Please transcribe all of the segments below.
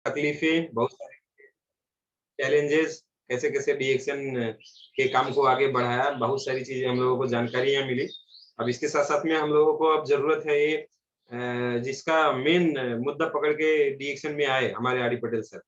तकलीफें, बहुत सारे चैलेंजेस, कैसे कैसे डीएक्शन के काम को आगे बढ़ाया, बहुत सारी चीजें हम लोगों को जानकारियां मिली। अब इसके साथ साथ में हम लोगों को अब जरूरत है ये जिसका मेन मुद्दा पकड़ के डीएक्शन में आए हमारे आर डी पटेल सर।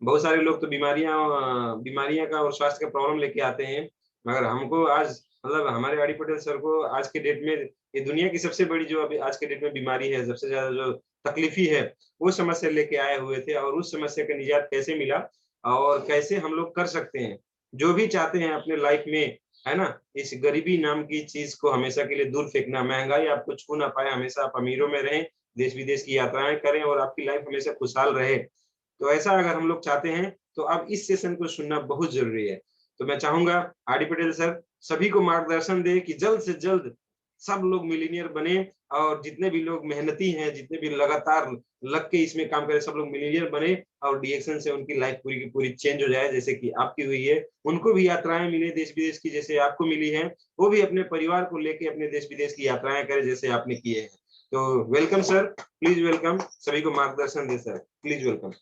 बहुत सारे लोग तो बीमारियां का और स्वास्थ्य का प्रॉब्लम लेके आते हैं, मगर हमको आज मतलब हमारे आर डी पटेल सर को आज के डेट में ये दुनिया की सबसे बड़ी जो अभी आज के डेट में बीमारी है, सबसे ज्यादा जो तकलीफी है, वो समस्या लेके आए हुए थे और उस समस्या का निजात कैसे मिला और कैसे हम लोग कर सकते हैं। जो भी चाहते हैं अपने लाइफ में, है ना, इस गरीबी नाम की चीज को हमेशा के लिए दूर फेंकना, महंगाई आपको छू ना पाए, हमेशा आप अमीरों में रहें, देश विदेश की यात्राएं करें और आपकी लाइफ हमेशा खुशहाल रहे। तो ऐसा अगर हम लोग चाहते हैं तो अब इस सेशन को सुनना बहुत जरूरी है। तो मैं चाहूंगा आर डी पटेल सर सभी को मार्गदर्शन दे कि जल्द से जल्द सब लोग मिलीनियर बने और जितने भी लोग मेहनती हैं, जितने भी लगातार लग के इसमें काम करें, सब लोग मिलीनियर बने और डीएक्शन से उनकी लाइफ पूरी की पूरी चेंज हो जाए, जैसे कि आपकी हुई है। उनको भी यात्राएं मिले देश विदेश की, जैसे आपको मिली है। वो भी अपने परिवार को लेके अपने देश विदेश की यात्राएं करें जैसे आपने किए हैं। तो वेलकम सर, प्लीज वेलकम, सभी को मार्गदर्शन दे sir, please welcome.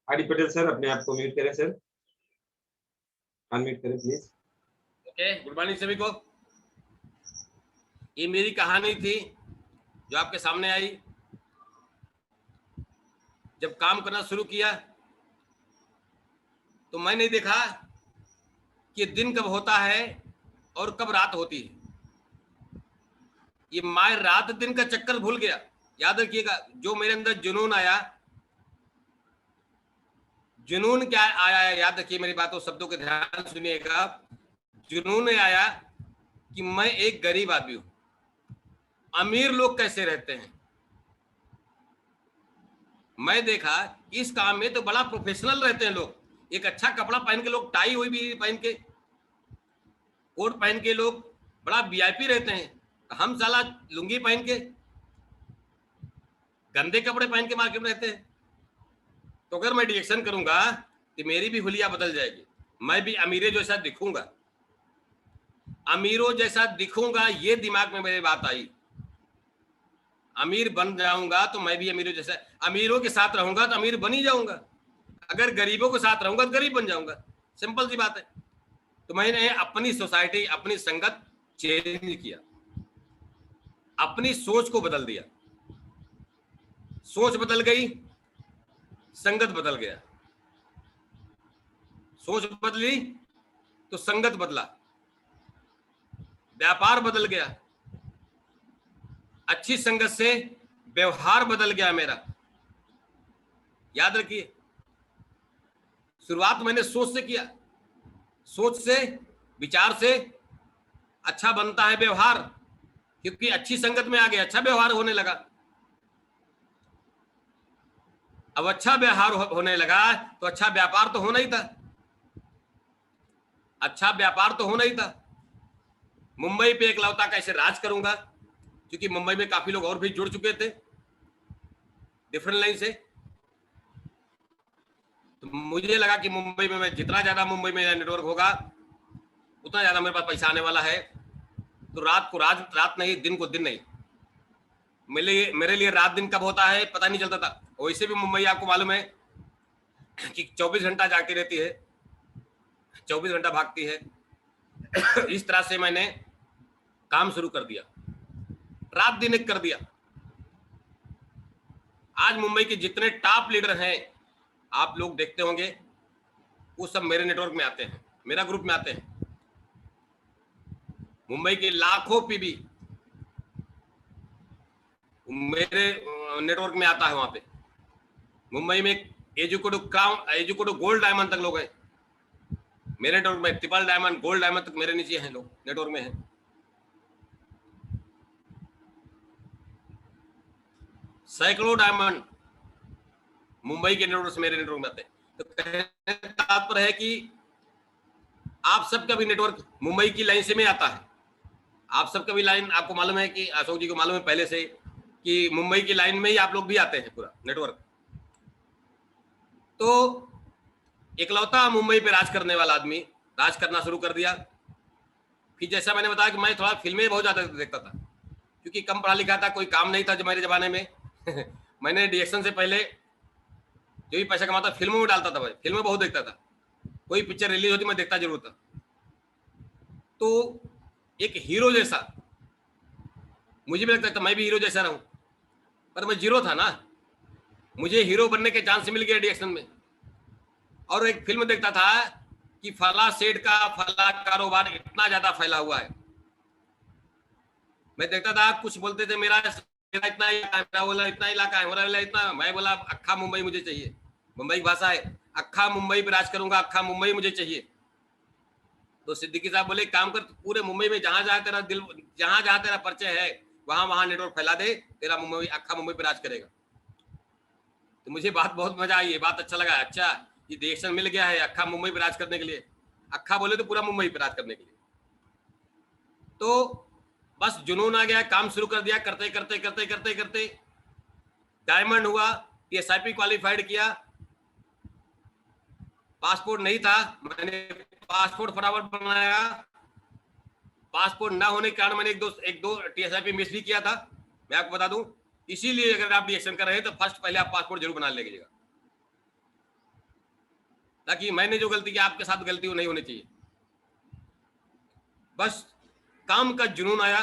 R D Patel sir अपने आप को म्यूट करें सर, अनम्यूट करें प्लीज। ओके, गुड मॉर्निंग सभी को। ये मेरी कहानी थी जो आपके सामने आई। जब काम करना शुरू किया तो मैं नहीं देखा कि दिन कब होता है और कब रात होती है। ये मैं रात दिन का चक्कर भूल गया। याद रखिएगा, जो मेरे अंदर जुनून आया, जुनून क्या आया है, याद रखिए मेरी बातों शब्दों के ध्यान सुनिएगा। जुनून आया कि मैं एक गरीब आदमी हूं, अमीर लोग कैसे रहते हैं। मैं देखा इस काम में तो बड़ा प्रोफेशनल रहते हैं लोग। एक अच्छा कपड़ा पहन के लोग, टाई हुई भी पहन के, कोट पहन के लोग बड़ा वीआईपी रहते हैं। हम साला लुंगी पहन के, गंदे कपड़े पहन के मार्केट में रहते हैं। तो अगर मैं डिएक्शन करूंगा तो मेरी भी हुलिया बदल जाएगी, मैं भी अमीरे जैसा दिखूंगा। अमीरों जैसा दिखूंगा, ये दिमाग में मेरी बात आई। अमीर बन जाऊंगा तो मैं भी अमीरों जैसा, अमीरों के साथ रहूंगा तो अमीर बन ही जाऊंगा, अगर गरीबों के साथ रहूंगा तो गरीब बन जाऊंगा। सिंपल सी बात है। तो मैंने अपनी सोसाइटी, अपनी संगत चेंज किया, अपनी सोच को बदल दिया। सोच बदल गई, संगत बदल गया। सोच बदली तो संगत बदला, व्यापार बदल गया, अच्छी संगत से व्यवहार बदल गया मेरा। याद रखिए, शुरुआत मैंने सोच से किया। सोच से, विचार से अच्छा बनता है व्यवहार, क्योंकि अच्छी संगत में आ गया, अच्छा व्यवहार होने लगा। अब अच्छा व्यवहार होने लगा तो अच्छा व्यापार तो होना ही था, अच्छा व्यापार तो होना ही था। मुंबई पे एकलौता कैसे राज करूंगा, क्योंकि मुंबई में काफी लोग और भी जुड़ चुके थे डिफरेंट लाइन से। तो मुझे लगा कि मुंबई में मैं जितना ज्यादा मुंबई में नेटवर्क होगा उतना ज्यादा मेरे पास पैसा आने वाला है। तो रात को रात नहीं, दिन को दिन नहीं। मेरे लिए रात दिन कब होता है पता नहीं चलता था। वैसे भी मुंबई आपको मालूम है कि 24 घंटा जागती रहती है, 24 घंटा भागती है। इस तरह से मैंने काम शुरू कर दिया, रात दिन एक कर दिया। आज मुंबई के जितने टॉप लीडर हैं आप लोग देखते होंगे, वो सब मेरे नेटवर्क में आते हैं, मेरा ग्रुप में आते हैं। मुंबई के लाखों पीबी मेरे नेटवर्क में आता है। वहां पे मुंबई में एजुकेटो क्राउन, एजुकेटो गोल्ड डायमंड तक लोग हैं मेरे नेटवर्क में। ट्रिपल डायमंड, गोल्ड डायमंड तक मेरे नीचे हैं लोग, नेटवर्क में हैं। सैकड़ों डायमंड मुंबई के नेटवर्क से मेरे नेटवर्क में आते हैं। तो कहने का तात्पर्य है कि आप सबका भी नेटवर्क मुंबई की लाइन से में आता है। आप सबका भी लाइन, आपको मालूम है कि अशोक जी को मालूम है पहले से कि मुंबई की लाइन में ही आप लोग भी आते हैं, पूरा नेटवर्क। तो एकलौता मुंबई पे राज करने वाला आदमी राज करना शुरू कर दिया। फिर जैसा मैंने बताया कि मैं थोड़ा फिल्में बहुत ज्यादा देखता था, क्योंकि कम पढ़ा लिखा था, कोई काम नहीं था जब मेरे जमाने में मैंने डायरेक्शन से पहले जो भी पैसा कमाता फिल्मों में डालता था भाई, फिल्में बहुत देखता था, कोई पिक्चर रिलीज होती मैं देखता जरूर था। तो एक हीरो जैसा मुझे भी लगता था मैं भी हीरो जैसा रहूं, पर मैं जीरो था ना, मुझे हीरो बनने के चांस मिल गए डायरेक्शन में। और एक फिल्म देखता था कि फला सेठ का फला कारोबार इतना ज्यादा फैला हुआ है, मैं देखता था कुछ बोलते थे मेरा इतना इलाका है, मेरा बोला इतना इलाका है, मेरा इतना, मैं बोला अक्खा मुंबई मुझे चाहिए, मुंबई की भाषा है, अक्खा मुंबई पे राज करूंगा, अक्खा मुंबई मुझे चाहिए। तो सिद्दीकी साहब बोले काम कर, पूरे मुंबई में जहां जहां तेरा दिल, जहां जहां तेरा परिचय है वहां वहां नेटवर्क फैला दे, तेरा मुंबई अक्खा मुंबई पे राज करेगा। तो मुझे बात बहुत मजा आई, ये बात अच्छा लगा, अच्छा ये डायरेक्शन मिल गया है अक्खा मुंबई पे राज करने के लिए, अक्खा बोले तो पूरा मुंबई पे राज करने के लिए। तो बस जुनून आ गया, काम शुरू कर दिया, करते करते करते करते करते डायमंड हुआ, टीएसआईपी क्वालिफाइड किया, पासपोर्ट नहीं था, मैंने पासपोर्ट फटाफट बनाया, पासपोर्ट ना होने के कारण मैंने एक दो टीएसआईपी मिस भी किया था, मैं आपको बता दूं। इसीलिए अगर आप डायरेक्शन कर रहे हैं तो फर्स्ट पहले आप पासपोर्ट जरूर बना लीजिएगा, ताकि मैंने जो गलती की आपके साथ गलती नहीं होनी चाहिए। बस काम का जुनून आया,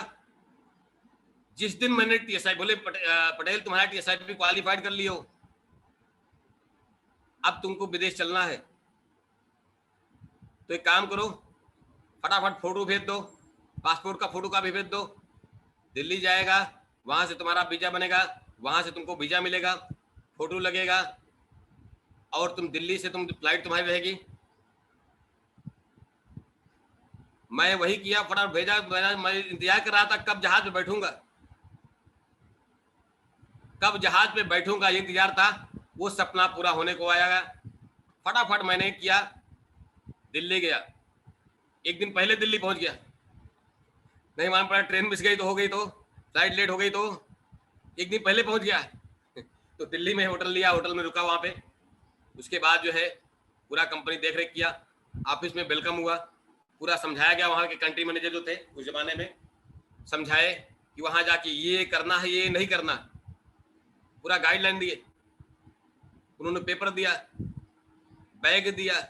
जिस दिन मैंने टीएसआई बोले पटेल तुम्हारा टीएसआईपी क्वालिफाइड कर लियो, अब तुमको विदेश चलना है, तो एक काम करो फटाफट फोटो भेज दो, पासपोर्ट का फोटो कॉपी भेज दो, दिल्ली जाएगा, वहां से तुम्हारा वीजा बनेगा, वहां से तुमको वीजा मिलेगा, फोटो लगेगा, और तुम दिल्ली से तुम फ्लाइट तुम्हारी रहेगी। मैं वही किया, फटाफट भेजा, मैं इंतजार कर रहा था कब जहाज पे बैठूंगा, कब जहाज पे बैठूंगा, ये इंतजार था, वो सपना पूरा होने को आया। फटाफट मैंने किया, दिल्ली गया, एक दिन पहले दिल्ली पहुंच गया, नहीं मान पड़ा, ट्रेन मिस गई तो हो गई, तो फ्लाइट लेट हो गई, तो एक दिन पहले पहुंच गया तो दिल्ली में होटल लिया, होटल में रुका वहां पे, उसके बाद जो है पूरा कंपनी देख रेख किया, ऑफिस में वेलकम हुआ, पूरा समझाया गया, वहां के कंट्री मैनेजर जो थे उस जमाने में समझाए कि वहां जाके ये करना है, ये नहीं करना, पूरा गाइडलाइन दिए, उन्होंने पेपर दिया, बैग दिया,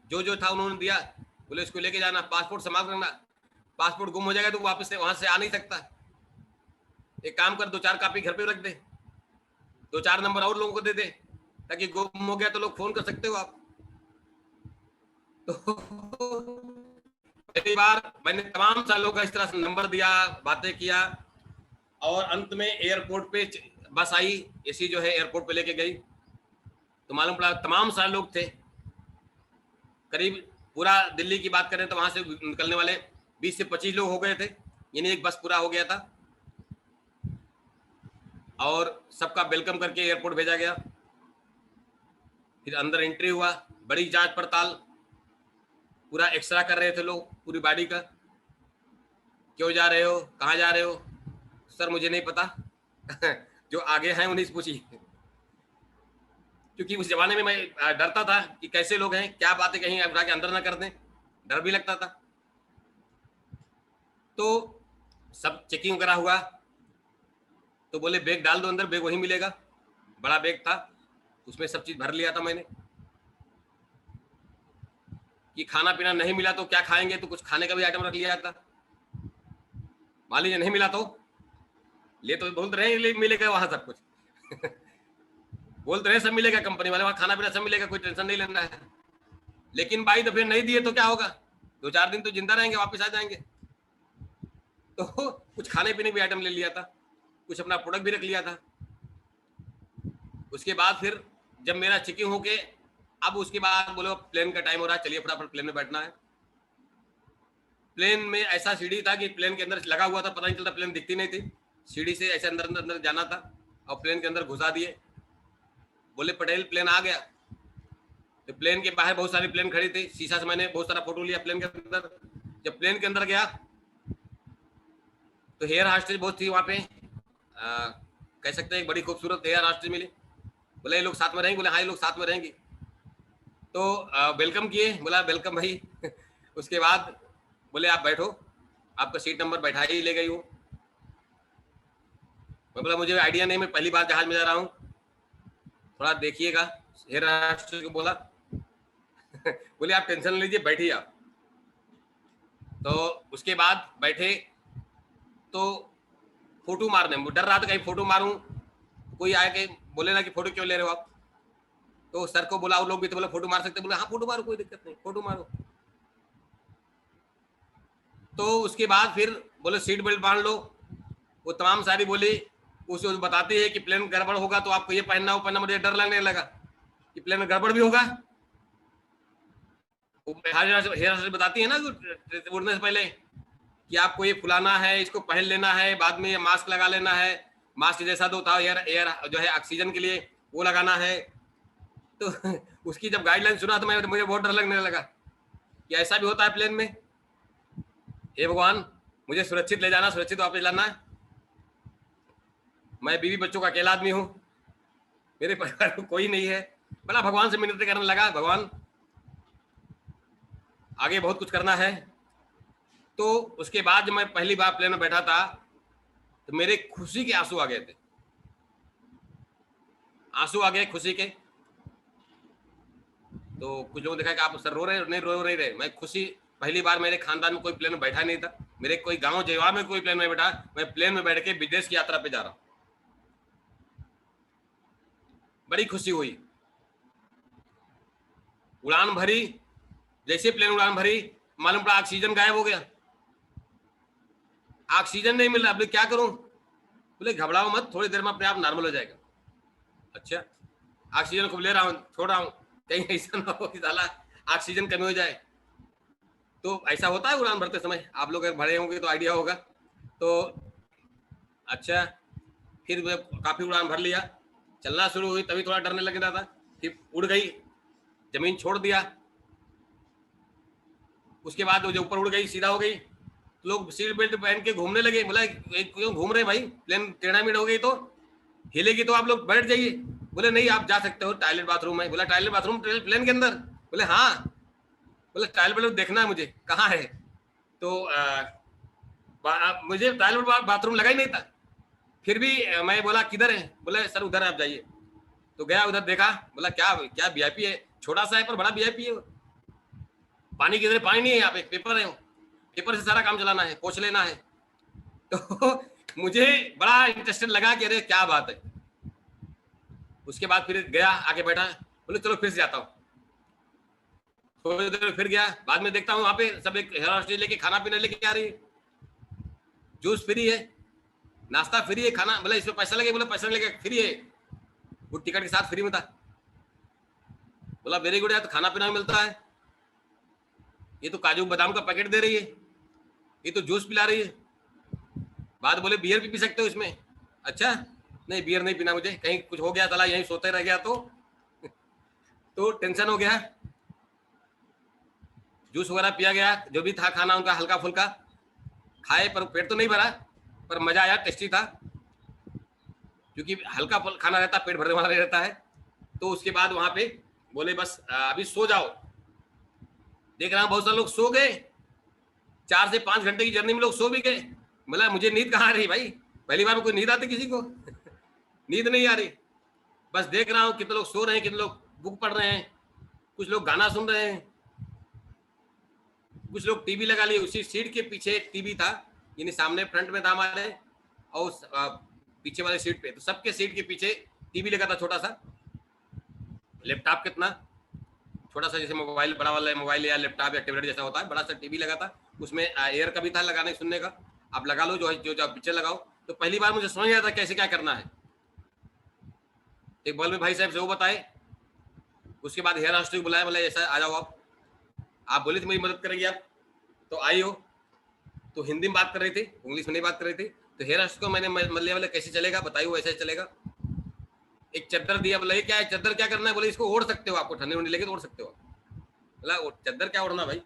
जो जो था उन्होंने दिया, बोले इसको लेके जाना, पासपोर्ट संभाल रखना, पासपोर्ट गुम हो जाएगा तो वापस से वहां से आ नहीं सकता, एक काम कर 2-4 कॉपी घर पे रख दे, 2-4 नंबर और लोगों को दे दे, ताकि गुम हो गया तो लोग फोन कर सकते हो आप। तो पहली बार मैंने तमाम सालों का इस तरह से नंबर दिया, बातें किया, और अंत में एयरपोर्ट पे बस आई, एसी जो है एयरपोर्ट पे लेके गई, तो मालूम पड़ा तमाम सारे लोग थे, करीब पूरा दिल्ली की बात करें तो वहां से निकलने वाले 20 से 25 लोग हो गए थे, यानी एक बस पूरा हो गया था, और सबका वेलकम करके एयरपोर्ट भेजा गया। फिर अंदर एंट्री हुआ, बड़ी जांच पड़ताल, पूरा एक्सरा कर रहे थे लोग पूरी बॉडी का, क्यों जा रहे हो, कहाँ जा रहे हो, सर मुझे नहीं पता जो आगे हैं उन्हीं से पूछिए, क्योंकि उस जमाने में मैं डरता था कि कैसे लोग हैं, क्या बातें कहीं उठा के अंदर ना कर दें, डर भी लगता था। तो सब चेकिंग करा हुआ, तो बोले बैग डाल दो अंदर, बैग वहीं मिलेगा, बड़ा बैग था, उसमें सब चीज भर लिया था मैंने, कि खाना पीना नहीं मिला तो क्या खाएंगे, तो कुछ खाने का भी आइटम रख लिया था, मान लीजिए नहीं मिला तो ले, तो बोलते रहे मिलेगा वहां सब कुछ बोलते रहे सब मिलेगा, कंपनी वाले वहां खाना पीना सब मिलेगा, कोई टेंशन नहीं लेना है, लेकिन भाई तो फिर नहीं दिए तो क्या होगा, 2-4 दिन तो जिंदा रहेंगे, वापस आ जाएंगे। तो कुछ खाने पीने भी आइटम ले लिया था, कुछ अपना प्रोडक्ट भी रख लिया था। उसके बाद फिर जब मेरा चेकिंग होके, अब उसके बाद बोलो प्लेन का टाइम हो रहा है, चलिए फटाफट प्लेन में बैठना है। प्लेन में ऐसा सीढ़ी था कि प्लेन के अंदर लगा हुआ था, पता नहीं चलता, प्लेन दिखती नहीं थी, सीढ़ी से ऐसे अंदर अंदर जाना था, और प्लेन के अंदर घुसा दिए, बोले पटेल प्लेन आ गया। तो प्लेन के बाहर बहुत सारी प्लेन खड़ी थी, शीशा से मैंने बहुत सारा फोटो लिया प्लेन के अंदर। जब प्लेन के अंदर गया तो हेयर हॉस्टेज बहुत थी वहाँ पे, कह सकते हैं एक बड़ी खूबसूरत हेयर हॉस्टेज मिली, बोले ये लोग साथ में रहेंगे, बोले हाँ ये लोग साथ में रहेंगे। तो वेलकम किए, बोला वेलकम भाई उसके बाद बोले आप बैठो, आपका सीट नंबर बैठा ही ले गई हूँ। मैं बोला मुझे आइडिया नहीं, मैं पहली बार जहाज में जा रहा हूँ, थोड़ा देखिएगा। एयर होस्टेस को बोला बोले आप टेंशन लीजिए, बैठिए आप। तो उसके बाद बैठे तो फोटो मारने में डर रहा था, कहीं फोटो मारूं कोई आए के बोले ना कि फोटो क्यों ले रहे हो आप। तो सर को बोला, वो लोग भी तो बोला फोटो मार सकते, बोले हाँ फोटो मारो, कोई दिक्कत नहीं, फोटो मारो। तो उसके बाद फिर बोले सीट बेल्ट बांध लो, वो तमाम सारी बोली उसे बताती है कि प्लेन गड़बड़ होगा तो आपको ये पहनना हो पहनना। मुझे डर लगने लगा कि प्लेन में गड़बड़ भी होगा। हेयर बताती है ना उड़ने से पहले कि आपको ये फुलाना है, इसको पहन लेना है, बाद में ये मास्क लगा लेना है, मास्क जैसा तो था एयर एयर जो है ऑक्सीजन के लिए वो लगाना है। तो उसकी जब गाइडलाइन सुना तो मुझे बहुत डर लगने लगा कि ऐसा भी होता है प्लेन में। हे भगवान, मुझे सुरक्षित ले जाना, सुरक्षित वापस लाना है। मैं बीवी बच्चों का अकेला आदमी हूँ, मेरे परिवार में कोई नहीं है। बड़ा भगवान से मिन्नतें करने लगा, भगवान आगे बहुत कुछ करना है। तो उसके बाद जब मैं पहली बार प्लेन में बैठा था तो मेरे खुशी के आंसू आ गए थे, आंसू आ गए खुशी के। तो कुछ लोगों ने देखा कि आप सर रो रहे, नहीं रो नहीं रहे। मैं खुशी, पहली बार मेरे खानदान में कोई प्लेन में बैठा नहीं था, मेरे कोई गांव जवाब में कोई प्लेन में बैठा, मैं प्लेन में बैठ के विदेश की यात्रा पे जा रहा हूँ। बड़ी खुशी हुई। उड़ान भरी, जैसे प्लेन उड़ान भरी मालूम पड़ा ऑक्सीजन गायब हो गया, ऑक्सीजन नहीं मिल रहा। अब क्या करूं? बोले घबराओ मत, थोड़ी देर में अपने आप नॉर्मल हो जाएगा। अच्छा, ऑक्सीजन को ले रहा हूँ, छोड़ रहा हूँ, कहीं ऐसा ना हो कि साला ऑक्सीजन कमी हो जाए। तो ऐसा होता है उड़ान भरते समय, आप लोग अगर भरे होंगे तो आइडिया होगा। तो अच्छा, फिर काफी उड़ान भर लिया, चलना शुरू हुई, तभी थोड़ा डरने लग रहा था। फिर उड़ गई, जमीन छोड़ दिया। उसके बाद वो जो ऊपर उड़ गई, सीधा हो गई, लोग सीट बेल्ट पहन के घूमने लगे। बोला क्यों घूम रहे भाई, प्लेन टेढ़ा मेढ़ हो गई तो हिलेगी तो आप लोग बैठ जाइए। बोले नहीं आप जा सकते हो, टॉयलेट बाथरूम है। बोला टॉयलेट बाथरूम प्लेन के अंदर? बोले हाँ। बोले टॉयलेट बाथरूम देखना है मुझे, कहाँ है? तो मुझे टॉयलेट बाथरूम लगा ही नहीं था। फिर भी मैं बोला किधर है? बोले सर उधर आप जाइए। तो गया उधर, देखा, बोला क्या क्या वीआईपी है, छोटा सा है पर बड़ा वीआईपी है। पानी की तरह पानी नहीं है यहाँ पे, पेपर है, पेपर से सारा काम चलाना है, पोछ लेना है। तो मुझे बड़ा इंटरेस्टेड लगा कि अरे क्या बात है। उसके बाद फिर गया, आके बैठा, बोले चलो फिर से जाता हूँ। थोड़ी देर फिर गया, बाद में देखता हूँ वहां पे सब एक हेयर हॉस्टेस लेके खाना पीना लेके आ रही है, जूस फ्री है, नाश्ता फ्री है, खाना बोला इसमें पैसा लगे? बोला पैसा नहीं लगे, फ्री है, वो टिकट के साथ फ्री में था। बोला वेरी गुड, यार तो खाना पीना मिलता है, ये तो काजू बादाम का पैकेट दे रही है, ये तो जूस पिला रही है। बाद बोले बियर भी पी सकते हो इसमें। अच्छा नहीं, बियर नहीं पीना मुझे, कहीं कुछ हो गया साला यहीं सोते रह गया तो टेंशन हो गया। जूस वगैरह पिया गया, जो भी था खाना उनका हल्का फुल्का खाए, पर पेट तो नहीं भरा, पर मजा आया, टेस्टी था, क्योंकि हल्का खाना रहता, पेट भरने वाला रहता है। तो उसके बाद वहां पे बोले बस अभी सो जाओ। देख रहा हूँ बहुत सारे लोग सो गए, 4 से 5 घंटे की जर्नी में लोग सो भी गए। बोला मुझे नींद कहाँ आ रही भाई, पहली बार में कोई नींद आती किसी को? नींद नहीं आ रही। बस देख रहा हूँ कितने लोग सो रहे हैं, कितने लोग बुक पढ़ रहे हैं, कुछ लोग गाना सुन रहे हैं, कुछ लोग टीवी लगा लिए। उसी सीट के पीछे टीवी था, यानी सामने फ्रंट में था हमारे, और पीछे वाले सीट पे, तो सबके सीट के पीछे टीवी लगा था, छोटा सा लैपटॉप, कितना छोटा सा, जैसे मोबाइल बड़ा वाला मोबाइल या लैपटॉप या टैबलेट जैसा होता है, बड़ा सा टीवी लगा था। उसमें एयर का भी था लगाने सुनने का, आप लगा लो, जो पिक्चर लगाओ। तो पहली बार मुझे समझ आया था कैसे क्या करना है। एक बल में भाई साहब से वो बताए, उसके बाद हेयर हॉस्टेस को बुलाया, बोला ऐसा आ जाओ आप बोले थे मेरी मदद करेंगे आप, तो आई हो। तो हिंदी में बात कर रही थी, इंग्लिश में नहीं बात कर रही थी। तो हेयर हॉस्टेस को मैंने मल्लिया बोला कैसे चलेगा बताइए, वो ऐसे चलेगा। एक चद्दर दिया, बोला ये क्या है, चद्दर क्या करना है? बोले इसको ओढ़ सकते हो, आपको ठंडी वंडी लगे तो ओढ़ सकते हो। बोला चद्दर क्या ओढ़ना भाई?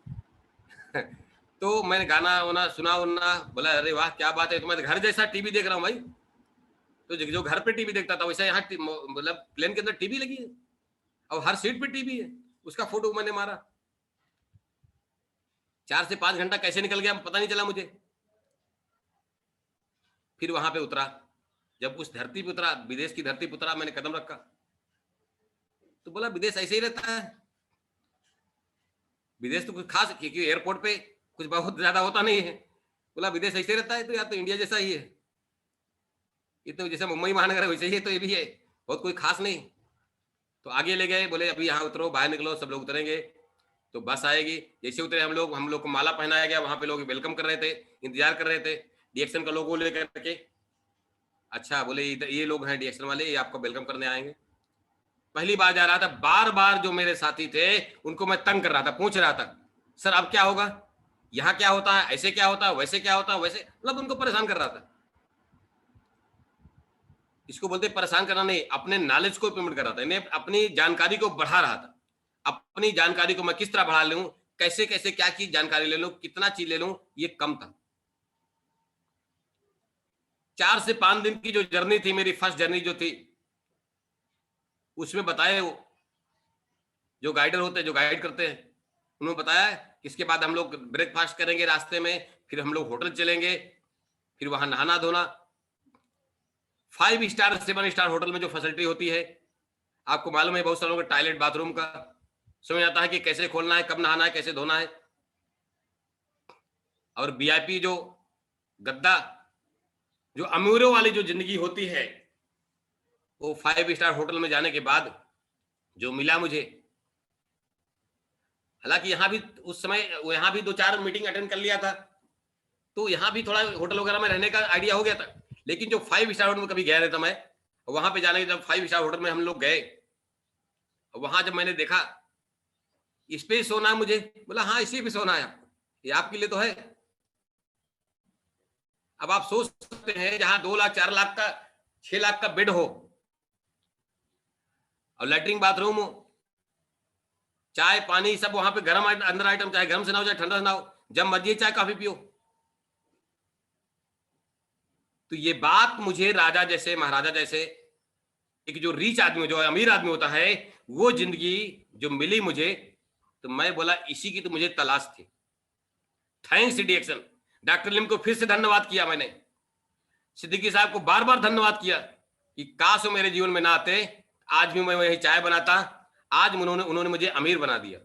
तो मैंने गाना वाना सुना उन्ना, बोला अरे वाह क्या बात है, तो मैं घर जैसा टीवी देख रहा हूँ भाई। तो जो घर पे टीवी देखता था वैसा यहाँ मतलब प्लेन के अंदर टीवी लगी है, और हर सीट पे टीवी है। उसका फोटो मैंने मारा। 4 से 5 घंटा कैसे निकल गया पता नहीं चला मुझे। फिर वहां पे उतरा, जब उस धरती पे उतरा, विदेश की धरती पे उतरा, मैंने कदम रखा तो बोला विदेश ऐसे ही रहता है, विदेश तो कुछ खास, क्योंकि एयरपोर्ट पे कुछ बहुत ज्यादा होता नहीं है। बोला विदेश ऐसे रहता है, तो यार तो इंडिया जैसा ही है, ये तो जैसे मुंबई महानगर है वैसे ही है, तो ये भी है, बहुत कोई खास नहीं। तो आगे ले गए, बोले अभी यहाँ उतरो, बाहर निकलो, सब लोग उतरेंगे तो बस आएगी। जैसे उतरे हम लोग को माला पहनाया गया, वहां पे लोग वेलकम कर रहे थे, इंतजार कर रहे थे, डीएक्शन का लोगो लेकर के। अच्छा बोले ये लोग हैं डीएक्शन वाले, ये आपको वेलकम करने आएंगे। पहली बार जा रहा था, बार बार जो मेरे साथी थे उनको मैं तंग कर रहा था, पूछ रहा था सर अब क्या होगा, यहाँ क्या होता है, ऐसे क्या होता है, वैसे क्या होता है, वैसे, मतलब उनको परेशान कर रहा था। इसको बोलते परेशान करना नहीं, अपने नॉलेज को इम्प्लीमेंट कर रहा था, इन्हें अपनी जानकारी को बढ़ा रहा था। अपनी जानकारी को मैं किस तरह बढ़ा लूं, कैसे कैसे क्या चीज जानकारी ले लूं, कितना चीज ले लूं, ये कम था। 4 से 5 दिन की जो जर्नी थी मेरी, फर्स्ट जर्नी जो थी, उसमें बताया वो जो गाइडर होते हैं, जो गाइड करते हैं, उन्होंने बताया कि इसके बाद हम लोग ब्रेकफास्ट करेंगे रास्ते में, फिर हम लोग होटल चलेंगे, फिर वहां नहाना धोना। 5 स्टार 7 स्टार होटल में जो फैसिलिटी होती है, आपको मालूम है, बहुत सारों का टॉयलेट बाथरूम का समझ आता है कि कैसे खोलना है, कब नहाना है, कैसे धोना है। और वीआईपी जो गद्दा, जो अमीरों वाली जो जिंदगी होती है, वो 5 स्टार होटल में जाने के बाद जो मिला मुझे, हालांकि यहाँ भी उस समय यहाँ भी 2-4 मीटिंग अटेंड कर लिया था, तो यहाँ भी थोड़ा होटल वगैरह में रहने का आइडिया हो गया था। लेकिन जो 5 स्टार होटल में कभी गया रहता मैं, वहां पे जाने के जब 5 स्टार होटल में हम लोग गए, वहां जब मैंने देखा इस पे सोना है मुझे, बोला हाँ इसी पे सोना है आपको, ये आपके लिए तो है। अब आप सोच सकते हैं, जहां 2 लाख 4 लाख का 6 लाख का बेड हो, और लैट्रिन बाथरूम हो, चाय पानी सब वहां पे गर्म अंदर आइटम, चाहे गर्म से ना हो चाहे ठंडा से ना हो, जब मर्जी चाय काफी पियो। तो ये बात मुझे राजा जैसे, महाराजा जैसे, एक जो रिच आदमी, जो अमीर आदमी होता है, वो जिंदगी जो मिली मुझे, तो मैं बोला इसी की तो मुझे तलाश थी। थैंक्स डीएक्शन। डॉक्टर लिम को फिर से धन्यवाद किया मैंने, सिद्दीकी साहब को बार बार धन्यवाद किया कि काश वो मेरे जीवन में ना आते, आज भी मैं वही चाय बनाता। आज उन्होंने मुझे अमीर बना दिया,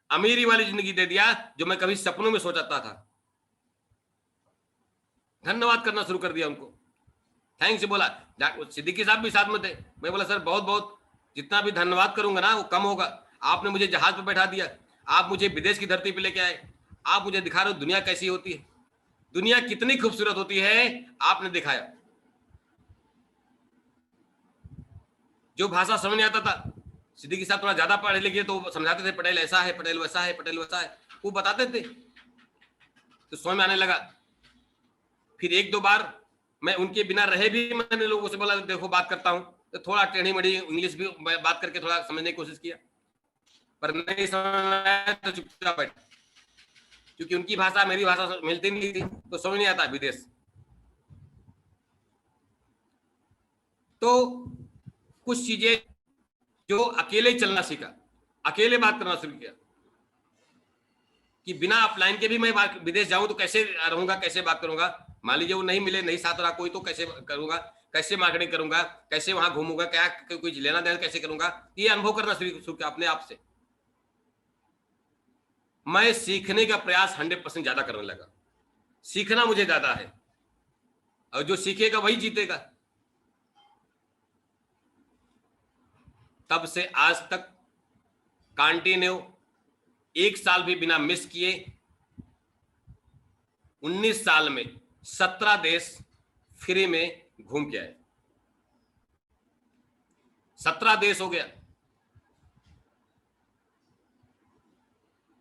अमीरी वाली जिंदगी दे दिया जो मैं कभी सपनों में सोचता था। धन्यवाद करना शुरू कर दिया उनको, थैंक्स बोला। सिद्दीकी साहब भी साथ में थे, मैं बोला सर बहुत बहुत, जितना भी धन्यवाद करूंगा ना वो कम होगा। आपने मुझे जहाज पे बैठा दिया, आप मुझे विदेश की धरती पे लेके आए, आप मुझे दिखा रहे हो दुनिया कैसी होती है, दुनिया कितनी खूबसूरत होती है, आपने दिखाया। जो भाषा समझ नहीं आता था, सिद्दीकी साहब थोड़ा ज्यादा पढ़े लिखे तो समझाते थे, पटेल ऐसा है, पटेल वैसा है, पटेल वैसा है, वो बताते थे, तो समझ में आने लगा। फिर 1-2 बार मैं उनके बिना रहे भी मैंने लोगों से बोला देखो बात करता हूं, तो थोड़ा टेढ़ी मेढ़ी इंग्लिश भी बात करके थोड़ा समझने की कोशिश किया, पर नहीं समझ तो चुपचाप बैठा, क्योंकि उनकी भाषा मेरी भाषा मिलती नहीं थी, तो समझ नहीं आता विदेश। तो कुछ चीजें जो अकेले चलना सीखा, अकेले बात करना शुरू किया, कि बिना अपलाइन के भी मैं विदेश जाऊं तो कैसे रहूंगा, कैसे बात करूंगा, मान लीजिए वो नहीं मिले, नहीं साथ रहा कोई, तो कैसे करूंगा, कैसे मार्केटिंग करूंगा, कैसे वहां घूमूंगा, क्या कुछ लेना देना कैसे करूंगा, ये अनुभव करना शुरू किया अपने आप से। मैं सीखने का प्रयास 100% ज्यादा करने लगा, सीखना मुझे ज्यादा है, और जो सीखेगा वही जीतेगा। तब से आज तक कंटिन्यू 1 साल भी बिना मिस किए, 19 साल में 17 देश फ्री में घूम के आए, 17 देश हो गया,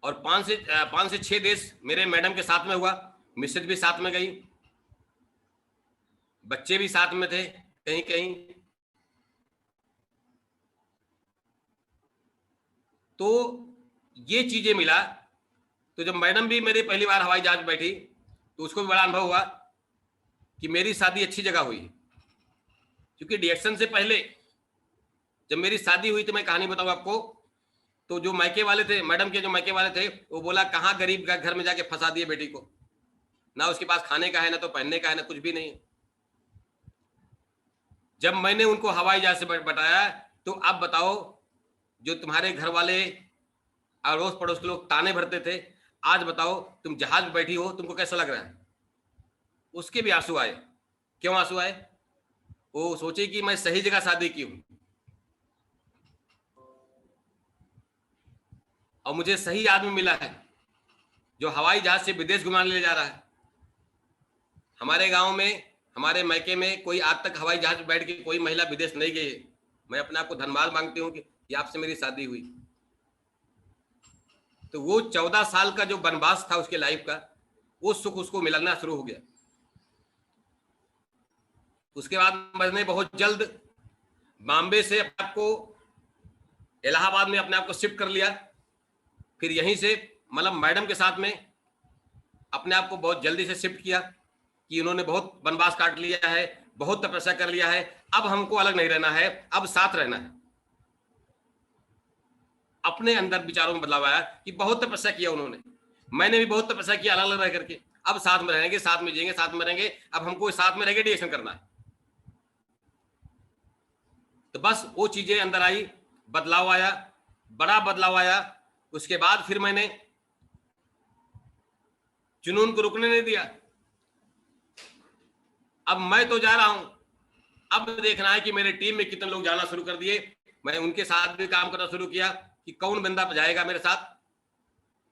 और 5 से 6 देश मेरे मैडम के साथ में हुआ, मिसेज भी साथ में गई, बच्चे भी साथ में थे कहीं कहीं। तो ये चीजें मिला। तो जब मैडम भी मेरी पहली बार हवाई जहाज बैठी, तो उसको भी बड़ा अनुभव हुआ कि मेरी शादी अच्छी जगह हुई, क्योंकि डीएक्शन से पहले जब मेरी शादी हुई, तो मैं कहानी बताऊं आपको, तो जो मायके वाले थे, मैडम के जो मायके वाले थे, वो बोला कहाँ गरीब का घर में जाके फंसा दिए बेटी को, ना उसके पास खाने का है, ना तो पहनने का है, ना कुछ भी नहीं है। जब मैंने उनको हवाई जहाज से बताया, तो अब बताओ, जो तुम्हारे घर वाले अड़ोस पड़ोस के लोग ताने भरते थे, आज बताओ तुम जहाज में बैठी हो, तुमको कैसा लग रहा है? उसके भी आंसू आए। क्यों आंसू आए? वो सोचे कि मैं सही जगह शादी की हूं और मुझे सही आदमी मिला है जो हवाई जहाज से विदेश घुमाने ले जा रहा है। हमारे गांव में, हमारे मैके में कोई आज तक हवाई जहाज में बैठ के कोई महिला विदेश नहीं गई है। मैं अपने आप को धन्यवाद मांगती हूँ कि आपसे मेरी शादी हुई। तो वो 14 साल का जो वनवास था उसके लाइफ का, वो सुख उसको मिलना शुरू हो गया। उसके बाद मैंने बहुत जल्द बॉम्बे से अपने आप को इलाहाबाद में अपने आप को शिफ्ट कर लिया। फिर यहीं से मतलब मैडम के साथ में अपने आप को बहुत जल्दी से शिफ्ट किया कि उन्होंने बहुत वनवास काट लिया है, बहुत तपस्या कर लिया है, अब हमको अलग नहीं रहना है, अब साथ रहना है। अपने अंदर विचारों में बदलाव आया कि बहुत तपस्या किया उन्होंने, मैंने भी बहुत तपस्या किया अलग अलग रह करके, अब साथ में रहेंगे, साथ में जिएंगे, साथ में रहेंगे, अब हमको साथ में रह के डिएक्शन करना है। तो बस वो चीजें अंदर आई, बदलाव आया, बड़ा बदलाव आया। उसके बाद फिर मैंने जुनून को रुकने नहीं दिया। अब मैं तो जा रहा हूं, अब देखना है कि मेरे टीम में कितने लोग जाना शुरू कर दिए। मैं उनके साथ भी काम करना शुरू किया कि कौन बंदा जाएगा मेरे साथ,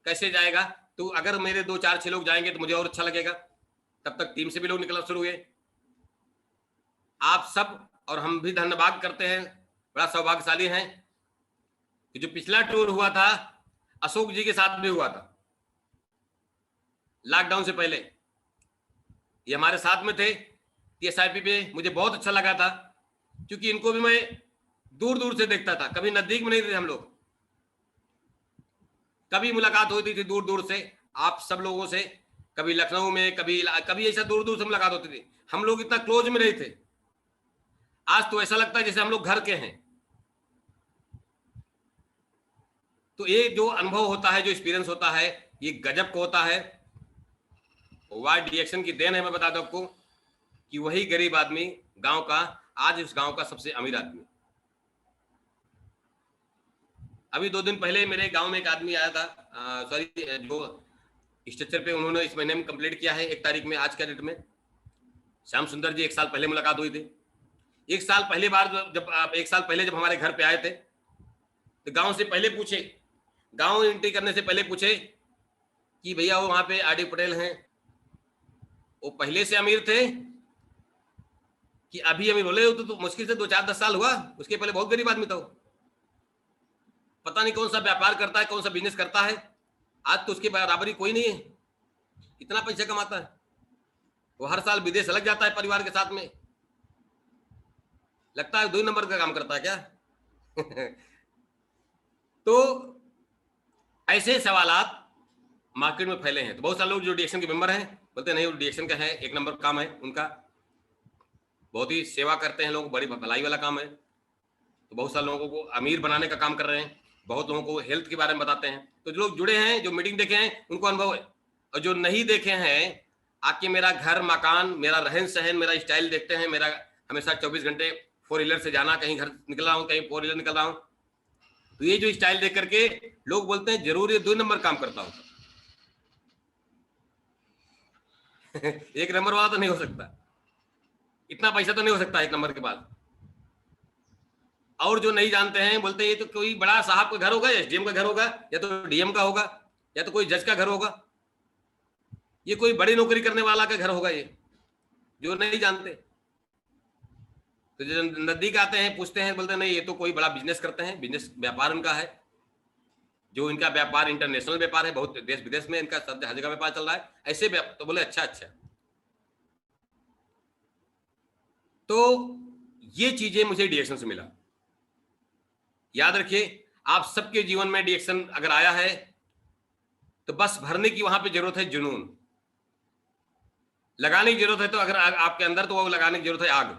कैसे जाएगा। तो अगर मेरे 2 4 6 लोग जाएंगे तो मुझे और अच्छा लगेगा। तब तक टीम से भी लोग निकलना शुरू हुए। आप सब और हम भी धन्यवाद करते हैं, बड़ा सौभाग्यशाली हैं कि जो पिछला टूर हुआ था अशोक जी के साथ भी हुआ था लॉकडाउन से पहले, ये हमारे साथ में थे TSIP पे। मुझे बहुत अच्छा लगा था क्योंकि इनको भी मैं दूर दूर से देखता था, कभी नजदीक में नहीं थे हम लोग। कभी मुलाकात होती थी दूर दूर से आप सब लोगों से, कभी लखनऊ में, कभी ऐसा दूर दूर से मुलाकात होती थी। हम लोग इतना क्लोज में नहीं थे। आज तो ऐसा लगता है जैसे हम लोग घर के हैं। तो ये जो अनुभव होता है, जो एक्सपीरियंस होता है, ये गजब को होता है। वाई डिएक्शन की देन है। मैं बता दूं आपको कि वही गरीब आदमी गांव का आज उस गांव का सबसे अमीर आदमी। अभी 2 दिन पहले मेरे गांव में एक आदमी आया था, सॉरी, जो स्ट्रक्चर पे उन्होंने इस महीने में कंप्लीट किया है 1 तारीख में, आज के डेट में। श्याम सुंदर जी 1 साल पहले मुलाकात हुई थी। 1 साल पहले बार जब 1 साल पहले जब हमारे घर पे आए थे तो गांव से पहले पूछे, गांव एंट्री करने से पहले पूछे कि भैया वो वहां पे RD पटेल हैं, वो पहले से अमीर थे कि अभी अमीर? बोले तो मुश्किल से 2 4 10 साल हुआ, उसके पहले बहुत गरीब आदमी था। पता नहीं कौन सा व्यापार करता है, कौन सा बिजनेस करता है, आज तो उसके बराबरी कोई नहीं है, इतना पैसा कमाता है। वो हर साल विदेश लग जाता है परिवार के साथ में, लगता है 2 नंबर का काम करता है क्या? तो ऐसे सवालात मार्केट में फैले हैं। तो बहुत सारे लोग जो डिएक्शन के मेंबर हैं बोलते नहीं, वो डिएक्शन का है, 1 नंबर काम है उनका, बहुत ही सेवा करते हैं लोग, बड़ी भलाई वाला काम है। तो बहुत सारे लोगों को अमीर बनाने का काम कर रहे हैं, बहुत लोगों को हेल्थ के बारे में बताते हैं। तो जो लोग जुड़े हैं, जो मीटिंग देखे हैं, उनको अनुभव है। और जो नहीं देखे हैं, आके मेरा घर मकान, मेरा रहन सहन, मेरा स्टाइल देखते हैं। मेरा हमेशा 24 घंटे 4 व्हीलर से जाना, कहीं घर निकल रहा हूँ, कहीं 4 व्हीलर निकल रहा हूँ। तो ये जो स्टाइल देख करके लोग बोलते हैं जरूर ये 2 नंबर काम करता हूँ। 1 नंबर वाला तो नहीं हो सकता, इतना पैसा तो नहीं हो सकता 1 नंबर के बाद। और जो नहीं जानते हैं बोलते हैं ये तो कोई बड़ा साहब का घर होगा, SDM का घर होगा, या तो DM का होगा, या तो कोई जज का घर होगा, ये कोई बड़ी नौकरी करने वाला का घर होगा। ये जो नहीं जानते, तो जो नजदीक आते हैं पूछते हैं, बोलते हैं नहीं ये तो कोई बड़ा बिजनेस करते हैं, बिजनेस व्यापार उनका है, जो इनका व्यापार इंटरनेशनल व्यापार है, बहुत देश विदेश में इनका सब हर जगह व्यापार चल रहा है, ऐसे तो बोले अच्छा अच्छा। तो ये चीजें मुझे डिएक्शन से मिला। याद रखिए, आप सबके जीवन में डिएक्शन अगर आया है तो बस भरने की वहां पे जरूरत है जुनून, लगाने की जरूरत है। तो अगर आपके अंदर, तो वो लगाने की जरूरत है आग,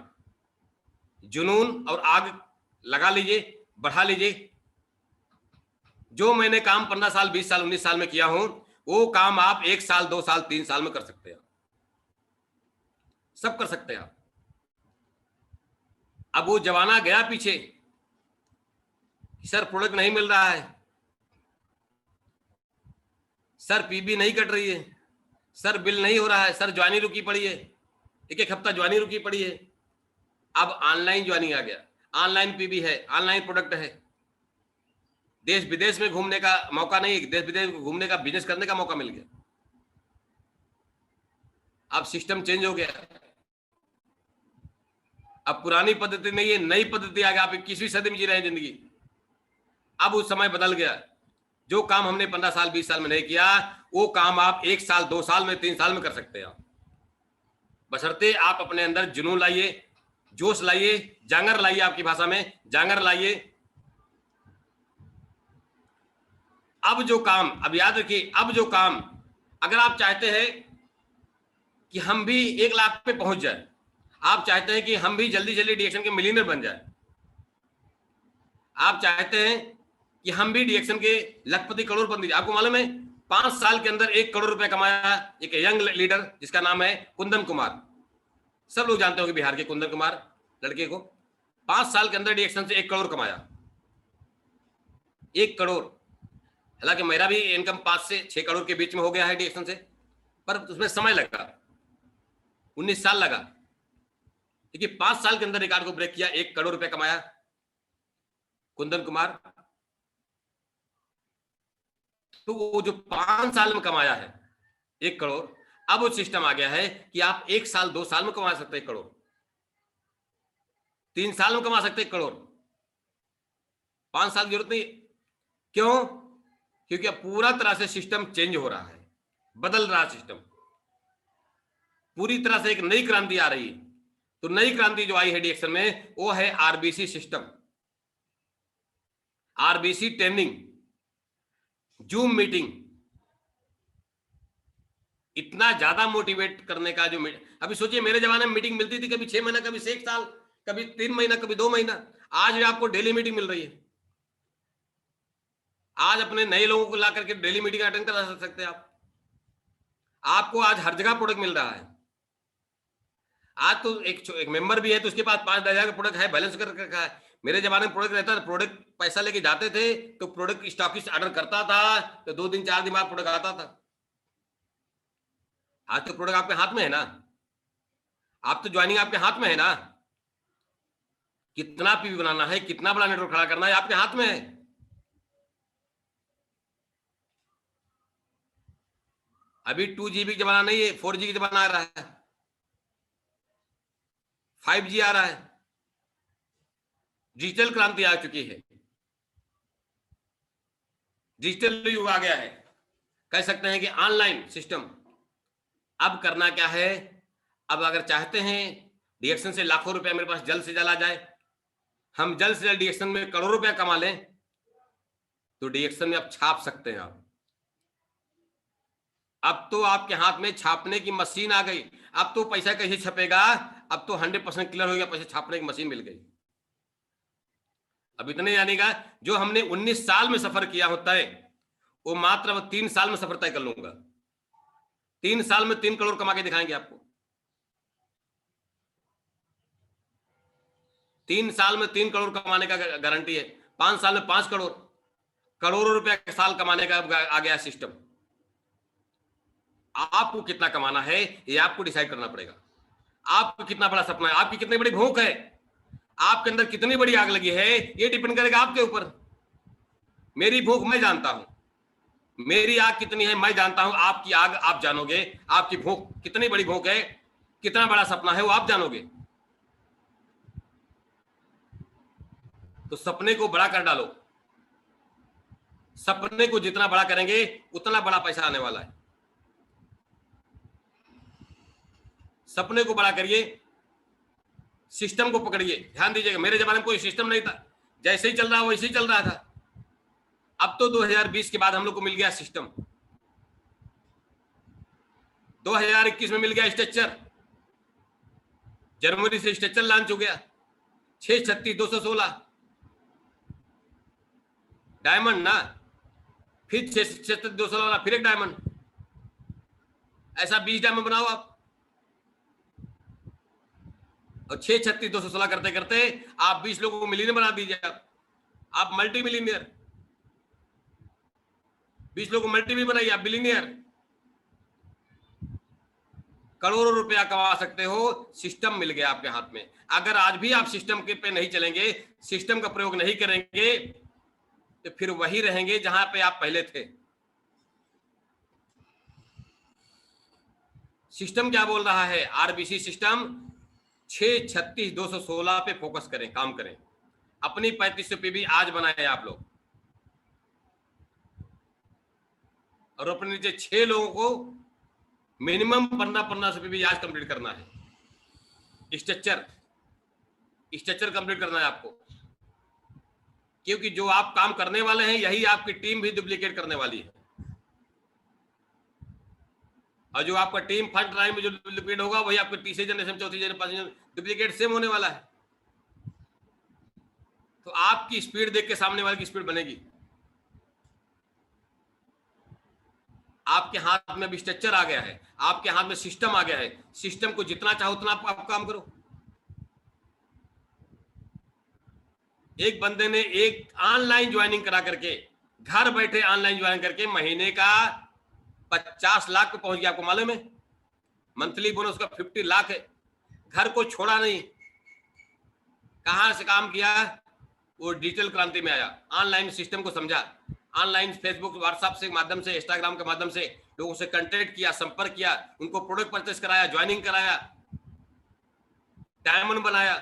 जुनून और आग लगा लीजिए, बढ़ा लीजिए। जो मैंने काम 15 साल 20 साल 19 साल में किया हूं, वो काम आप 1 साल 2 साल 3 साल में कर सकते हैं। सब कर सकते हैं आप। अब वो जमाना गया पीछे, सर प्रोडक्ट नहीं मिल रहा है, सर पीबी नहीं कट रही है, सर बिल नहीं हो रहा है, सर ज्वाइनिंग रुकी पड़ी है, एक एक हफ्ता ज्वाइनिंग रुकी पड़ी है। अब ऑनलाइन ज्वाइनिंग आ गया, ऑनलाइन पीबी है, ऑनलाइन प्रोडक्ट है, देश विदेश में घूमने का मौका नहीं, देश विदेश में घूमने का, बिजनेस करने का मौका मिल गया। अब सिस्टम चेंज हो गया, अब पुरानी पद्धति नहीं है, नई पद्धति आ गया। आप 21वीं सदी में जी रहे हैं जिंदगी। अब उस समय बदल गया, जो काम हमने 15 साल 20 साल में नहीं किया, वो काम आप 1 साल 2 साल में 3 साल में कर सकते हैं आप, बशर्ते आप अपने अंदर जुनून लाइए, जोश लाइए, जांगर लाइए, आपकी भाषा में जांगर लाइए। अब जो काम, अब याद रखिए, अब जो काम अगर आप चाहते हैं कि हम भी 1 लाख पे पहुंच जाए, आप चाहते हैं कि हम भी जल्दी जल्दी डीएक्शन के मिलियनर बन जाए, आप चाहते हैं कि हम भी डीएक्शन के लखपति करोड़पति। आपको मालूम है 5 साल के अंदर 1 करोड़ रुपए कमाया एक यंग लीडर जिसका नाम है कुंदन कुमार। सब लोग जानते होंगे बिहार के कुंदन कुमार लड़के को। 5 साल के अंदर डीएक्शन से 1 करोड़ कमाया, 1 करोड़। हालांकि मेरा भी इनकम 5 से 6 करोड़ के बीच में हो गया है डीएक्शन से, पर उसमें समय लगा, 19 साल लगा। देखिए 5 साल के अंदर रिकॉर्ड को ब्रेक किया, 1 करोड़ रुपए कमाया कुंदन कुमार। तो वो जो 5 साल में कमाया है 1 करोड़, अब वो सिस्टम आ गया है कि आप 1 साल 2 साल में कमा सकते 1 करोड़, 3 साल में कमा सकते 1 करोड़, 5 साल की जरूरत नहीं। क्यों? क्योंकि अब पूरा तरह से सिस्टम चेंज हो रहा है, बदल रहा सिस्टम, पूरी तरह से एक नई क्रांति आ रही है। तो नई क्रांति जो आई है डीएक्शन में, वो है RBC system, RBC training, zoom meeting. इतना ज्यादा मोटिवेट करने का जो अभी सोचिए, मेरे जमाने में मीटिंग मिलती थी कभी 6 महीना, कभी 1 साल, कभी 3 महीना, कभी 2 महीना। आज भी आपको डेली मीटिंग मिल रही है। आज अपने नए लोगों को ला करके डेली मीटिंग अटेंड करा सकते हैं आप। आपको आज हर जगह प्रोडक्ट मिल रहा है। आज तो एक मेंबर भी है तो उसके पास 5-10 हजार का प्रोडक्ट है, बैलेंस कर रखा है। मेरे जमाने में प्रोडक्ट रहता था, प्रोडक्ट पैसा लेके जाते थे तो प्रोडक्ट स्टॉकिस्ट ऑर्डर करता था तो 2 दिन 4 दिन बाद प्रोडक्ट आता था। आज तो प्रोडक्ट आपके हाथ में है ना, आप तो ज्वाइनिंग आपके हाथ में है ना, कितना पीवी बनाना है, कितना बड़ा नेटवर्क खड़ा करना है, आपके हाथ में है। अभी 2GB जमाना नहीं है, 4G का जमाना आ रहा है, 5G आ रहा है, डिजिटल क्रांति आ चुकी है, डिजिटल युग आ गया है। कह सकते हैं कि ऑनलाइन सिस्टम। अब करना क्या है, अब अगर चाहते हैं डीएक्शन से लाखों रुपया मेरे पास जल्द से जल्द आ जाए, हम जल्द से जल्द डीएक्शन में करोड़ों रुपया कमा लें, तो डीएक्शन में आप छाप सकते हैं। अब तो आपके हाथ में छापने की मशीन आ गई। अब तो पैसा कैसे छपेगा, अब तो 100% क्लियर हो गया, पैसा छापने की मशीन मिल गई। अब इतने जानेगा, जो हमने 19 साल में सफर किया होता है वो मात्र 3 साल में सफर तय कर लूंगा। 3 साल में 3 करोड़ कमा के दिखाएंगे आपको। 3 साल में 3 करोड़ कमाने का गारंटी है। 5 साल में 5 करोड़, करोड़ों रुपया साल कमाने का आ गया सिस्टम। आपको कितना कमाना है ये आपको डिसाइड करना पड़ेगा। आपको कितना बड़ा सपना है, आपकी कितनी बड़ी भूख है, आपके अंदर कितनी बड़ी आग लगी है, ये डिपेंड करेगा आपके ऊपर। मेरी भूख मैं जानता हूं, मेरी आग कितनी है मैं जानता हूं, आपकी आग आप जानोगे, आपकी भूख कितनी बड़ी भूख है, कितना बड़ा सपना है वो आप जानोगे। तो सपने को बड़ा कर डालो। सपने को जितना बड़ा करेंगे उतना बड़ा पैसा आने वाला है। सपने को बड़ा करिए, सिस्टम को पकड़िए। ध्यान दीजिएगा, मेरे जमाने में कोई सिस्टम नहीं था, जैसे ही चल रहा वैसे ही चल रहा था। अब तो 2020 के बाद हम लोग को मिल गया सिस्टम। 2021 में मिल गया स्ट्रक्चर, जनवरी से स्ट्रक्चर लॉन्च हो गया। 636-216 डायमंड ना, फिर 636-216 फिर एक डायमंड, ऐसा 20 डायमंड बनाओ आप। और 636,216 करते करते आप 20 लोगों को मिलियनर बना दीजिए। आप मल्टी मिलियनियर, 20 लोगों को मल्टी भी बनाइए, आप बिलियनियर, करोड़ों रुपया कमा सकते हो। सिस्टम मिल गया आपके हाथ में। अगर आज भी आप सिस्टम के पे नहीं चलेंगे, सिस्टम का प्रयोग नहीं करेंगे, तो फिर वही रहेंगे जहां पे आप पहले थे। सिस्टम क्या बोल रहा है? आरबीसी सिस्टम 636,216 पे फोकस करें, काम करें। अपनी 3500 पीबी आज बनाए आप लोग, और अपने नीचे 6 लोगों को मिनिमम 1500 पीबी आज कंप्लीट करना है। स्ट्रक्चर कंप्लीट करना है आपको, क्योंकि जो आप काम करने वाले हैं यही आपकी टीम भी डुप्लीकेट करने वाली है। और जो आपका टीम फर्स्ट टाइम में जो डुप्लीकेट होगा वही आपकी तीसरी जनरेशन, चौथी जनरेशन, पांचवी जनरेशन डुप्लीकेट सेम होने वाला है। तो आपकी स्पीड देख के सामने वाले की स्पीड बनेगी। आपके हाथ में भी स्ट्रक्चर आ गया है, आपके हाथ में सिस्टम आ गया है। सिस्टम को जितना चाहो उतना आप काम करो। एक बंदे ने एक ऑनलाइन ज्वाइनिंग करा करके, घर बैठे ऑनलाइन ज्वाइन करके महीने का 50 लाख पे पहुंच गया। आपको मालूम है? मंथली बोनस का 50 लाख है। घर को छोड़ा नहीं। कहां से काम किया? वो डिजिटल क्रांति में आया, ऑनलाइन सिस्टम को समझा, ऑनलाइन फेसबुक व्हाट्सएप से माध्यम से, इंस्टाग्राम के माध्यम से लोगों से कांटेक्ट किया, संपर्क किया, उनको प्रोडक्ट परचेस कराया, ज्वाइनिंग कराया, डायमंड बनाया,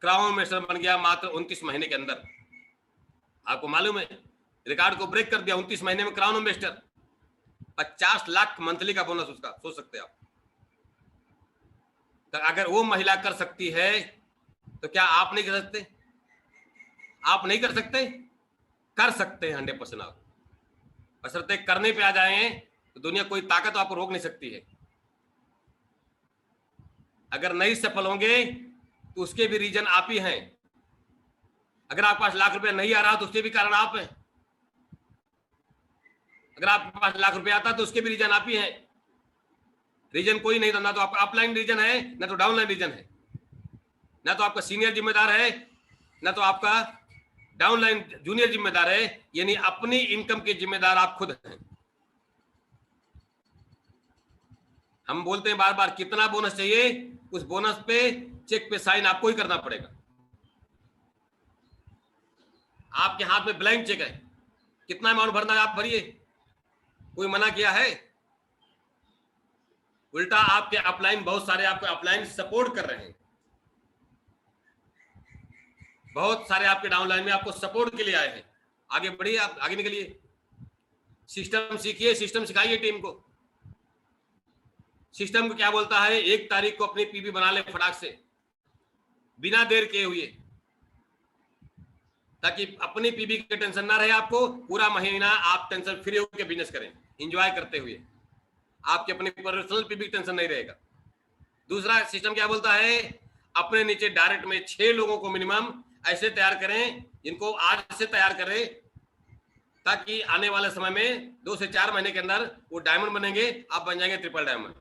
क्राउन मेस्टर बन गया मात्र 29 महीने के अंदर। आपको मालूम है? रिकॉर्ड को ब्रेक कर दिया 29 महीने में। क्राउन मेस्टर 50 लाख मंथली का बोनस उसका, सोच सकते हैं आप। तो अगर वो महिला कर सकती है तो क्या आप नहीं कर सकते? आप नहीं कर सकते? कर सकते हैं 100% आप, बशर्ते करने पे आ जाए तो दुनिया कोई ताकत आपको रोक नहीं सकती है। अगर नहीं सफल होंगे तो उसके भी रीजन आप ही हैं। अगर आपके पास लाख रुपया नहीं आ रहा तो उसके भी कारण आप हैं। अगर आपके पास लाख रुपया आता तो उसके भी रीजन आप ही हैं। रीजन कोई नहीं था, ना तो आपका अपलाइन रीजन है, ना तो डाउनलाइन रीजन है, ना तो आपका सीनियर जिम्मेदार है, ना तो आपका डाउनलाइन जूनियर जिम्मेदार है। यानी अपनी इनकम के जिम्मेदार आप खुद हैं। हम बोलते हैं बार बार कितना बोनस चाहिए, उस बोनस पे चेक पे साइन आपको ही करना पड़ेगा। आपके हाथ में ब्लैंक चेक है, कितना अमाउंट भरना है आप भरिए, कोई मना किया है? उल्टा आपके अपलाइन, बहुत सारे आपके अपलाइन सपोर्ट कर रहे हैं, बहुत सारे आपके डाउनलाइन में आपको सपोर्ट के लिए आए हैं। आगे बढ़िए, आप आगे निकलिए, सिस्टम सीखिए, सिस्टम सिखाइए टीम को। सिस्टम को क्या बोलता है? 1 तारीख को अपनी पीबी बना ले फटाक से, बिना देर किए हुए, ताकि अपनी पीबी की टेंशन ना रहे आपको। पूरा महीना आप टेंशन फ्री होकर बिजनेस करें, एंजॉय करते हुए। आपकी अपनी पर्सनल पीबी की टेंशन नहीं रहेगा। दूसरा सिस्टम क्या बोलता है? अपने नीचे डायरेक्ट में 6 लोगों को मिनिमम ऐसे तैयार करें, जिनको आज से तैयार करें, ताकि आने वाले समय में 2 से 4 महीने के अंदर वो डायमंड बनेंगे, आप बन जाएंगे ट्रिपल डायमंड।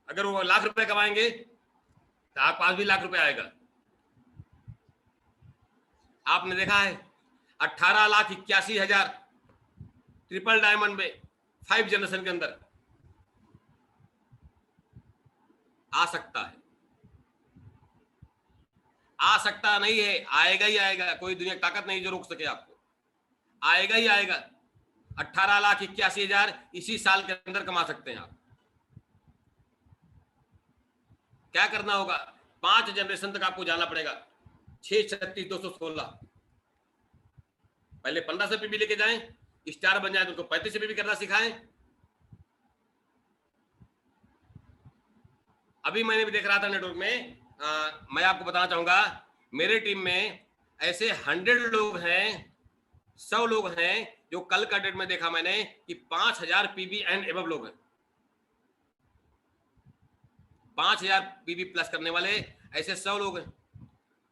अगर वो लाख रुपए कमाएंगे तो आप पास भी लाख रुपए आएगा। आपने देखा है 18,81,000 ट्रिपल डायमंड में 5 जनरेशन के अंदर आ सकता है। आ सकता नहीं है, आएगा ही आएगा। कोई दुनिया की ताकत नहीं जो रोक सके आपको, आएगा ही आएगा। 18,81,000 इसी साल के अंदर कमा सकते हैं आप। क्या करना होगा? 5 जनरेशन तक आपको जाना पड़ेगा। 636,216, पहले 1500 पीबी लेके जाएं, स्टार बन जाए तो उनको 3500 पीबी करना सिखाएं। अभी मैंने भी देख रहा था नेटवर्क में, मैं आपको बताना चाहूंगा, मेरे टीम में ऐसे 100 लोग हैं, 100 लोग हैं जो कल का डेट में देखा मैंने कि 5000 पीबी एंड एबव लोग हैं। 5000 पीबी प्लस करने वाले ऐसे 100 लोग हैं,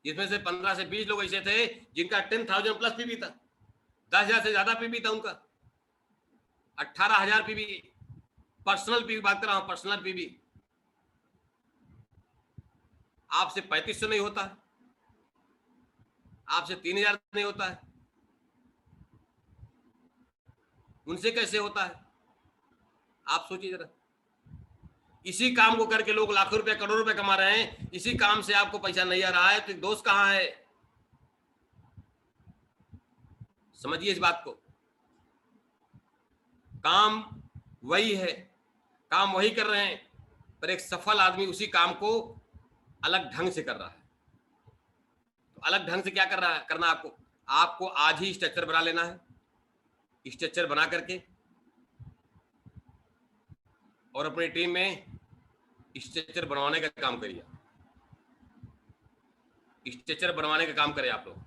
जिसमें से 15 से 20 लोग ऐसे थे जिनका 10,000 प्लस पीबी था, 10,000 से ज्यादा पीबी था उनका। 18,000 पीबी पर्सनल पीबी बात कर रहा हूं, पर्सनल पीबी। आपसे 3500 नहीं होता है, आपसे 3000 नहीं होता है, उनसे कैसे होता है? आप सोचिए जरा। इसी काम को करके लोग लाखों रुपए करोड़ों रुपए कमा रहे हैं, इसी काम से आपको पैसा नहीं आ रहा है, तो दोस्त कहां है? समझिए इस बात को। काम वही है, काम वही कर रहे हैं, पर एक सफल आदमी उसी काम को अलग ढंग से कर रहा है। तो अलग ढंग से क्या करना आपको? आपको आज ही स्ट्रक्चर बना लेना है। स्ट्रक्चर बना करके और अपनी टीम में स्ट्रक्चर बनवाने का काम करिए। स्ट्रक्चर बनवाने का काम करें आप लोग,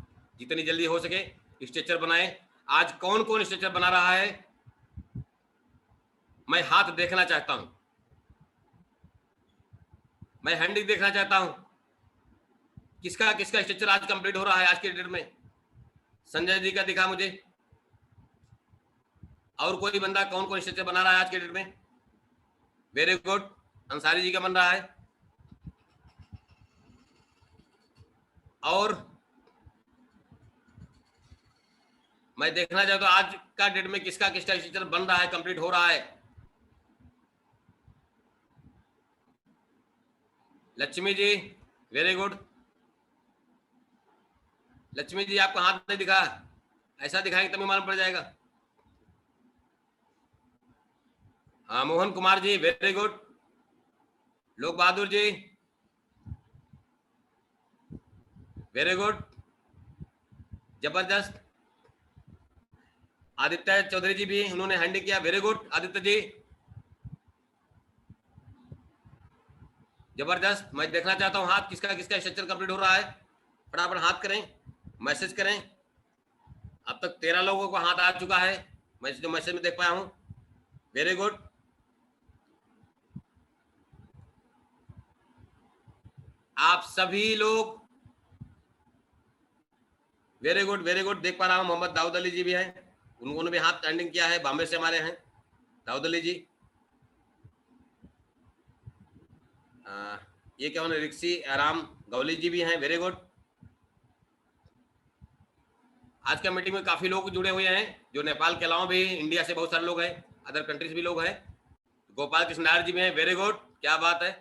जितनी जल्दी हो सके स्ट्रक्चर बनाएं। आज कौन कौन स्ट्रक्चर बना रहा है, मैं हाथ देखना चाहता हूं, मैं हैंडिंग देखना चाहता हूं। किसका किसका स्ट्रक्चर आज कंप्लीट हो रहा है आज के डेट में? संजय जी का दिखा मुझे। और कोई बंदा कौन कौन स्ट्रक्चर बना रहा है आज के डेट में? वेरी गुड, अंसारी जी का बन रहा है। और मैं देखना चाहता हूं आज का डेट में किसका किसका स्ट्रक्चर बन रहा है, कंप्लीट हो रहा है। Lakshmi ji very good. लक्ष्मी जी आपका हाथ नहीं दिखा, ऐसा दिखाएंगे तभी मालूम पड़ जाएगा। हाँ मोहन कुमार जी वेरी गुड। लोक बहादुर जी वेरी गुड, जबरदस्त। आदित्य चौधरी जी भी उन्होंने हैंड किया, वेरी गुड आदित्य जी, जबरदस्त। मैं देखना चाहता हूं हाथ किसका किसका स्ट्रक्चर कंप्लीट हो रहा है। फटाफट हाथ करें, मैसेज करें। अब तक 13 लोगों को हाथ आ चुका है, मैं जो मैसेज में देख पाया हूं। Very good. आप सभी लोग वेरी गुड देख पा रहा हूं। मोहम्मद दाऊद अली जी भी हैं, उन्होंने भी हाथ स्टैंडिंग किया है, बॉम्बे से हमारे हैं दाऊद अली जी। ये क्या उन्हें रिक्सी आराम गौली जी भी हैं, वेरी गुड। आज का मीटिंग में काफी लोग जुड़े हुए हैं, जो नेपाल के अलावा भी इंडिया से बहुत सारे लोग हैं, अदर कंट्रीज भी लोग हैं। गोपाल कृष्ण नायर जी भी हैं, वेरी गुड, क्या बात है,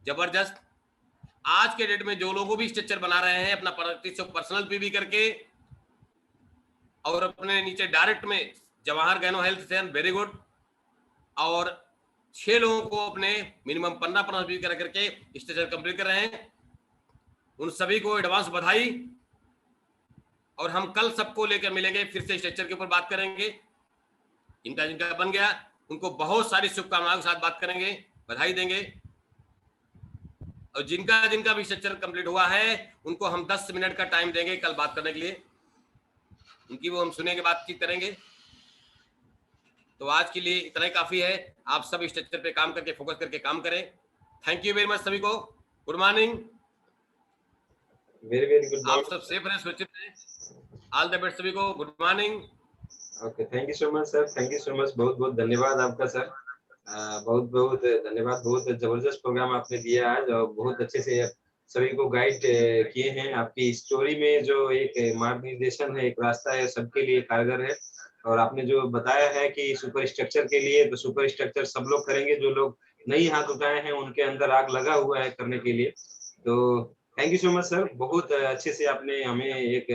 जबरदस्त। आज के डेट में जो लोग भी स्ट्रक्चर बना रहे हैं अपना पर्सनल पीवी करके और अपने नीचे डायरेक्ट में जवाहर गैनो हेल्थ से, वेरी गुड। और 6 लोगों को अपने मिनिमम 15 पीवी करके स्ट्रक्चर कंप्लीट कर रहे हैं, उन सभी को एडवांस बधाई। और हम कल सबको लेकर मिलेंगे, फिर से स्ट्रक्चर के ऊपर बात करेंगे। जिनका जिनका बन गया उनको बहुत सारी शुभकामनाओं के साथ बात करेंगे, बधाई देंगे। और जिनका जिनका भी स्ट्रक्चर कंप्लीट हुआ है उनको हम 10 मिनट का टाइम देंगे कल बात करने के लिए, उनकी वो हम सुनेंगे, बातचीत करेंगे। तो आज के लिए इतना ही काफी है। आप सब स्ट्रक्चर पे काम करके फोकस करके काम करें। थैंक यू वेरी मच सभी को। Good morning, very very good. आप सब सेफ रहें, सुरक्षित रहें। ऑल द बेस्ट सभी को, good morning. Okay, thank you so much sir, thank you so much, बहुत बहुत धन्यवाद आपका सर, बहुत बहुत धन्यवाद। बहुत जबरदस्त प्रोग्राम आपने दिया आज और बहुत अच्छे से सभी को गाइड किए हैं। आपकी स्टोरी में जो एक मार्गदर्शन है, एक रास्ता है, सबके लिए कारगर है। और आपने जो बताया है कि सुपर स्ट्रक्चर के लिए, तो सुपर स्ट्रक्चर सब लोग करेंगे, जो लोग नहीं हाथ उठाए हैं उनके अंदर आग लगा हुआ है करने के लिए। तो thank you so much sir, बहुत अच्छे से आपने हमें एक